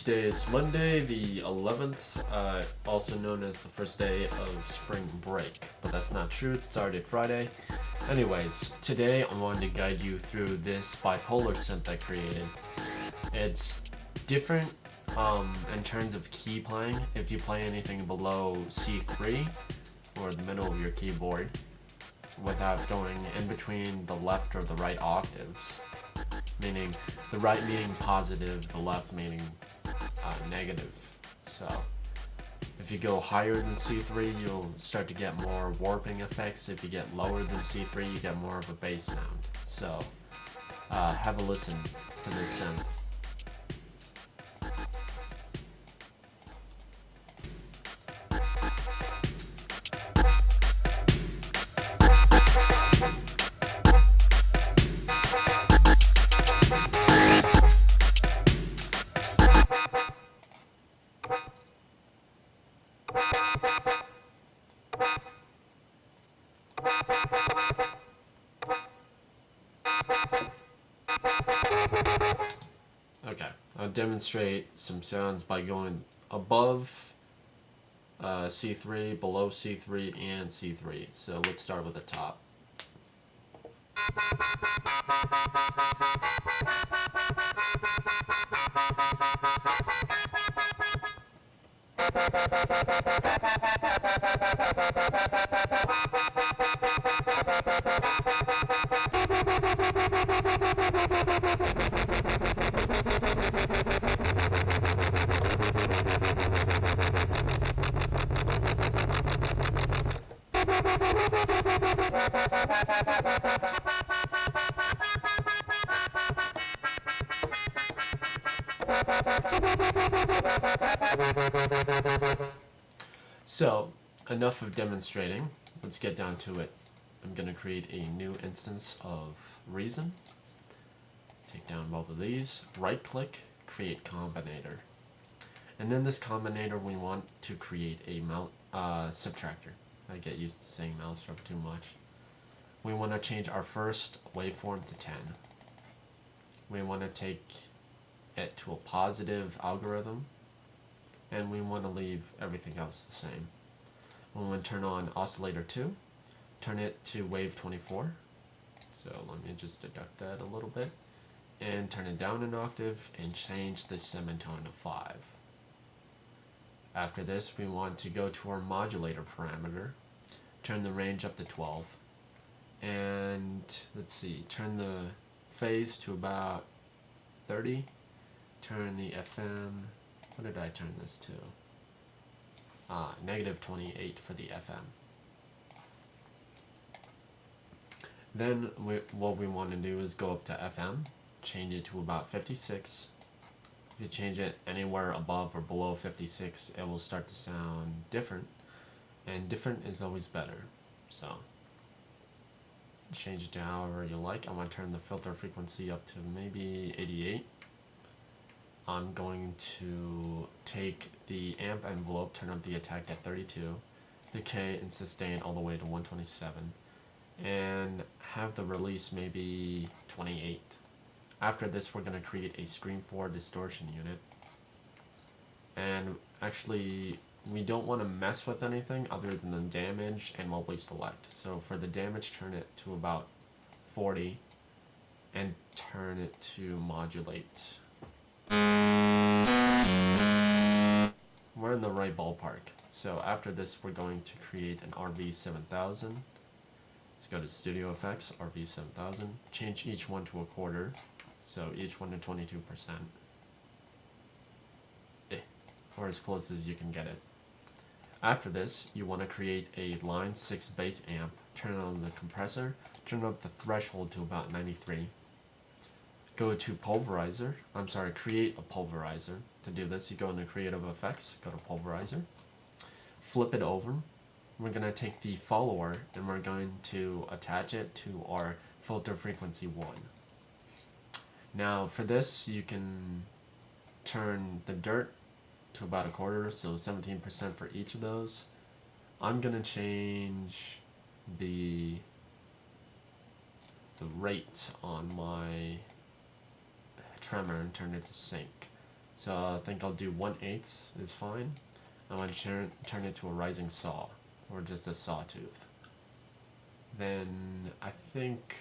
Today is Monday, the 11th, also known as the first day of spring break. But that's not true, it started Friday. Anyways, today I wanted to guide you through this bipolar synth I created. It's different in terms of key playing. If you play anything below C3, or the middle of your keyboard, without going in between the left or the right octaves. Meaning the right meaning positive, the left meaning negative. So if you go higher than C3, you'll start to get more warping effects. If you get lower than C3, you get more of a bass sound. So have a listen to this synth. Okay, I'll demonstrate some sounds by going above C3, below C3, and C3. So let's start with the top. So, enough of demonstrating. Let's get down to it. I'm going to create a new instance of Reason. Take down both of these. Right click, create combinator. And in this combinator we want to create a subtractor. I get used to saying mousetrap too much. We want to change our first waveform to 10. We want to take it to a positive algorithm. And we want to leave everything else the same. We want to turn on oscillator 2, turn it to wave 24. So let me just deduct that a little bit. And turn it down an octave and change the semitone to 5. After this, we want to go to our modulator parameter, turn the range up to 12, and let's see, turn the phase to about 30, turn the FM, what did I turn this to? Negative 28 for the FM. Then what we want to do is go up to FM, change it to about 56. If you change it anywhere above or below 56, it will start to sound different. And different is always better. So change it to however you like. I want to turn the filter frequency up to maybe 88. I'm going to take the amp envelope, turn up the attack at 32, decay and sustain all the way to 127, and have the release maybe 28. After this, we're going to create a Scream 4 distortion unit. And actually, we don't want to mess with anything other than the damage and what we select. So for the damage, turn it to about 40 and turn it to modulate. We're in the right ballpark. So after this, we're going to create an RV7000. Let's go to Studio Effects, RV7000. Change each one to a quarter. So each one to 22%. Or as close as you can get it. After this, you want to create a line 6 bass amp. Turn on the compressor. Turn up the threshold to about 93. Go to pulverizer. Create a pulverizer. To do this, you go into Creative Effects, go to Pulverizer, flip it over. We're going to take the follower and we're going to attach it to our filter frequency 1. Now for this, you can turn the dirt to about a quarter, so 17% for each of those. I'm going to change the rate on my tremor and turn it to sync. So I think I'll do 1/8 is fine. I'm going to turn it to a rising saw, or just a sawtooth. Then I think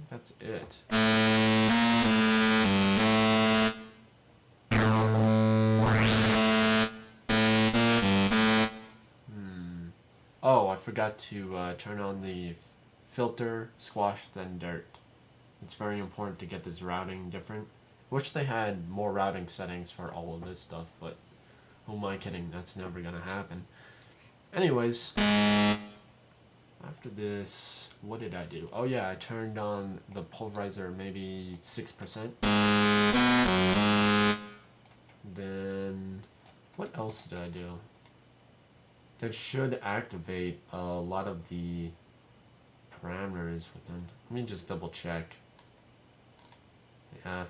that's it. Oh, I forgot to turn on the filter, squash, then dirt. It's very important to get this routing different. Wish they had more routing settings for all of this stuff, but who am I kidding? That's never gonna happen. Anyways, after this, what did I do? Oh yeah, I turned on the pulverizer maybe 6%. Then, what else did I do? That should activate a lot of the parameters within. Let me just double check.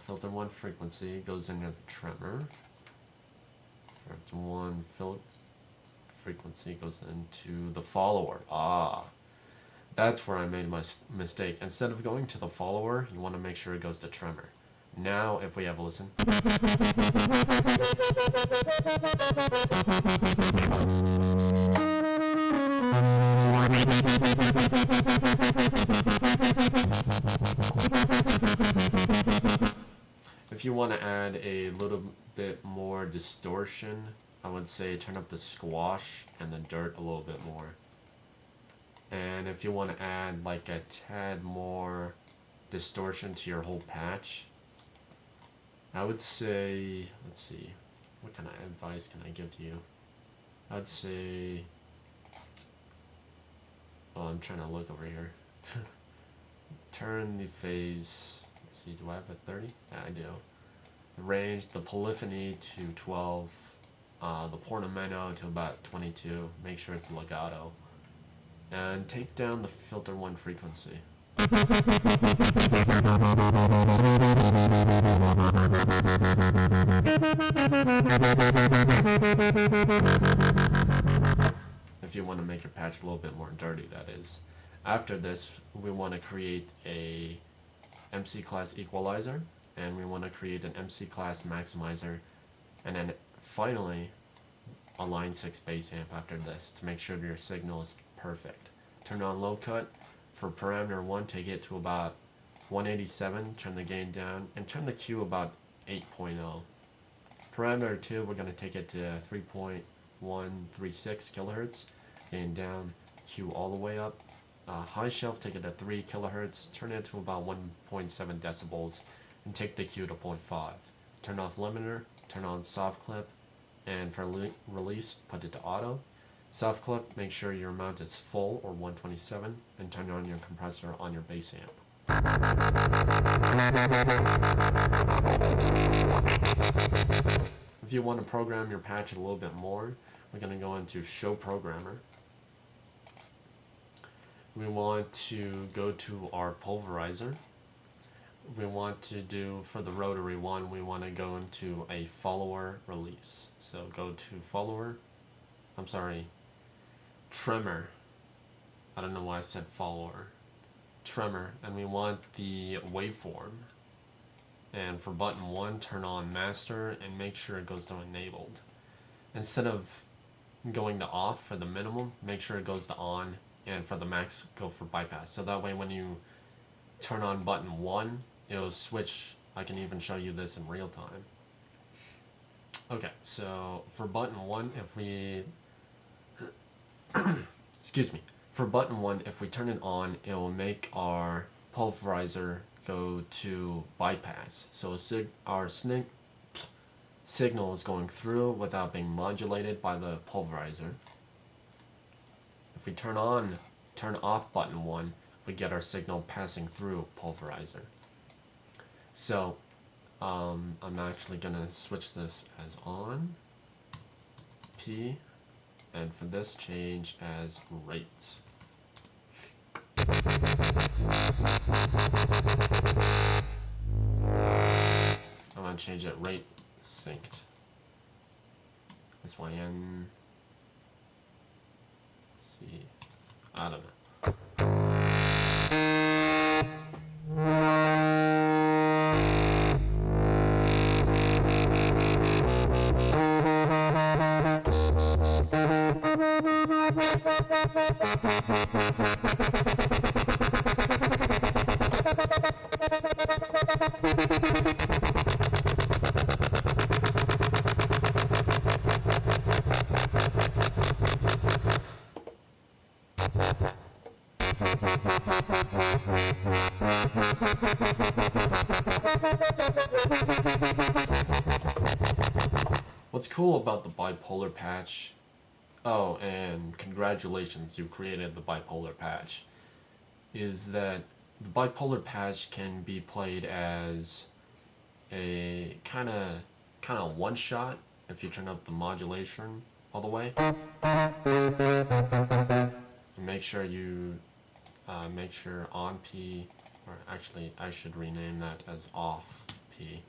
Filter 1 frequency goes into the tremor. Filter 1 frequency goes into the follower. That's where I made my mistake. Instead of going to the follower, you want to make sure it goes to tremor. Now, if we have a listen. If you want to add a little bit more distortion, I would say turn up the squash and the dirt a little bit more. And if you want to add like a tad more distortion to your whole patch, I would say, let's see, what kind of advice can I give to you? I'd say, oh, I'm trying to look over here. Turn the phase, let's see, do I have a 30? Yeah, I do. The range, the polyphony to 12, the portamento to about 22, make sure it's legato. And take down the filter 1 frequency. If you want to make your patch a little bit more dirty, that is. After this, we want to create a MC class equalizer, and we want to create an MC class maximizer, and then finally a line 6 bass amp after this to make sure your signal is perfect. Turn on low cut. For parameter 1, take it to about 187, turn the gain down, and turn the Q about 8.0. Parameter 2, we're going to take it to 3.136 kilohertz, gain down, Q all the way up. High shelf, take it to 3 kilohertz, turn it to about 1.7 decibels, and take the Q to 0.5. Turn off limiter, turn on soft clip, and for release, put it to auto. Soft clip, make sure your amount is full or 127, and turn on your compressor on your bass amp. If you want to program your patch a little bit more, we're going to go into Show Programmer. We want to go to our pulverizer. We want to do, for the rotary one, we want to go into a follower release. So go to follower, tremor. I don't know why I said follower. Tremor, and we want the waveform. And for button 1, turn on master and make sure it goes to enabled. Instead of going to off for the minimum, make sure it goes to on, and for the max, go for bypass. So that way when you turn on button 1, it'll switch. I can even show you this in real time. Okay, so for button 1, if we excuse me. For button 1, if we turn it on, it will make our pulverizer go to bypass. So our signal is going through without being modulated by the pulverizer. If we turn off button 1, we get our signal passing through pulverizer. So I'm actually gonna switch this as on, P, and for this change as rate. I'm gonna change it rate synced. SYN. See, I don't know. What's cool about the bipolar patch, oh, and congratulations, you created the bipolar patch, is that the bipolar patch can be played as a kind of one shot if you turn up the modulation all the way. Make sure you make sure on P, or actually I should rename that as off P.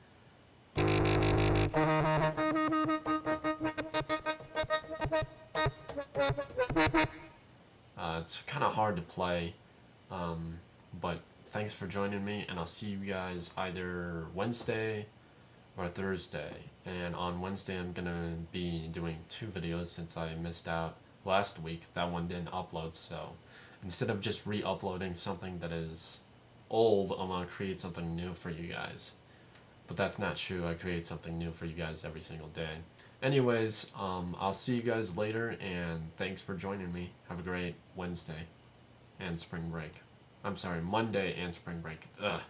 It's kind of hard to play, but thanks for joining me, and I'll see you guys either Wednesday or Thursday. And on Wednesday I'm gonna be doing 2 videos since I missed out last week. That one didn't upload, so instead of just re-uploading something that is old, I'm gonna create something new for you guys. But that's not true. I create something new for you guys every single day. Anyways, I'll see you guys later, and thanks for joining me. Have a great Wednesday and spring break. I'm sorry, Monday and spring break. Ugh.